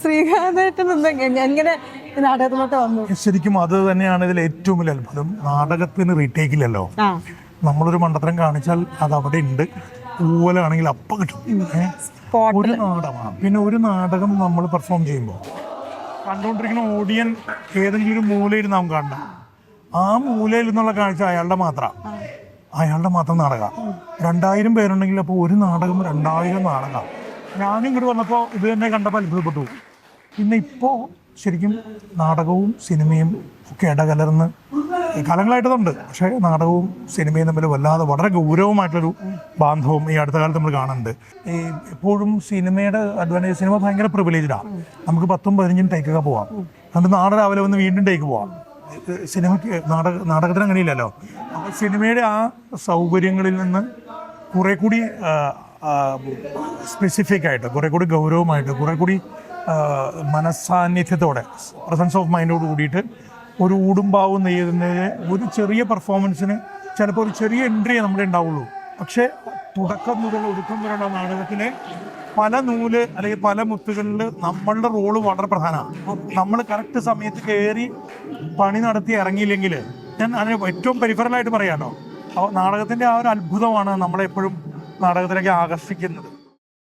ശ്രീകാന്തേട്ടൻ എങ്ങനെ നാടകത്തിലോട്ട് വന്നു? ശരിക്കും അത് തന്നെയാണ് ഇതിൽ ഏറ്റവും വലിയ അത്ഭുതം. നാടകത്തിന് റീടേക്കില്ലല്ലോ. നമ്മളൊരു മണ്ടത്തരം കാണിച്ചാൽ അത് അവിടെ ഉണ്ട്, പൂവലാണെങ്കിൽ അപ്പം കിട്ടും. ഒരു നാടകമാണ്. പിന്നെ ഒരു നാടകം നമ്മൾ പെർഫോം ചെയ്യുമ്പോൾ കണ്ടുകൊണ്ടിരിക്കുന്ന ഓഡിയൻ ഏതെങ്കിലും ഒരു മൂലയിൽ നാം കാണണം. ആ മൂലയിൽ നിന്നുള്ള കാഴ്ച അയാളുടെ മാത്രം നാടകം. 2000 പേരുണ്ടെങ്കിൽ അപ്പോൾ ഒരു നാടകം 2000 നാടകം. ഞാനും ഇങ്ങോട്ട് വന്നപ്പോൾ ഇത് തന്നെ കണ്ടപ്പോൾ അത്ഭുതപ്പെട്ടു. പിന്നെ ഇപ്പോൾ ശരിക്കും നാടകവും സിനിമയും ഒക്കെ ഇടകലർന്ന് കാലങ്ങളായിട്ടുണ്ട്. പക്ഷേ നാടകവും സിനിമയും തമ്മിൽ വളരെ ഗൗരവമായിട്ടൊരു ബാന്ധവം ഈ അടുത്ത കാലത്ത് നമ്മൾ കാണുന്നുണ്ട്. ഈ എപ്പോഴും സിനിമയുടെ അഡ്വാൻറ്റേജ്, സിനിമ ഭയങ്കര പ്രിവിലേജ്ഡാണ്. നമുക്ക് 10ഉം 15ഉം ടേക്കൊക്കെ പോവാം, എന്നിട്ട് നാളെ രാവിലെ വന്ന് വീണ്ടും ടേക്ക് പോവാം. സിനിമയ്ക്ക് നാടകത്തിന് അങ്ങനെയില്ലല്ലോ. അപ്പോൾ സിനിമയുടെ ആ സൗകര്യങ്ങളിൽ നിന്ന് കുറെ കൂടി സ്പെസിഫിക് ആയിട്ട്, കുറെ കൂടി ഗൗരവമായിട്ട്, കുറെ കൂടി മനസ്സാന്നിധ്യത്തോടെ, പ്രസൻസ് ഓഫ് മൈൻഡോട് കൂടിയിട്ട് ഒരു ഊടുംപാവും നെയ്യുന്നതിന് ഒരു ചെറിയ പെർഫോമൻസിന് ചിലപ്പോൾ ഒരു ചെറിയ എൻട്രിയെ നമ്മുടെ ഉണ്ടാവുള്ളൂ. പക്ഷേ തുടക്കം മുതൽ ഒടുക്കം വരെയുള്ള നാടകത്തിലെ പല നൂല് അല്ലെങ്കിൽ പല മുത്തുകളിൽ നമ്മളുടെ റോള് വളരെ പ്രധാനമാണ്. നമ്മൾ കറക്റ്റ് സമയത്ത് കയറി പണി നടത്തി ഇറങ്ങിയില്ലെങ്കിൽ, ഞാൻ അതിന് ഏറ്റവും പെരിഫറലായിട്ട് പറയാമല്ലോ, നാടകത്തിൻ്റെ ആ ഒരു അത്ഭുതമാണ് നമ്മളെപ്പോഴും നാടകത്തിലേക്ക് ആകർഷിക്കുന്നത്.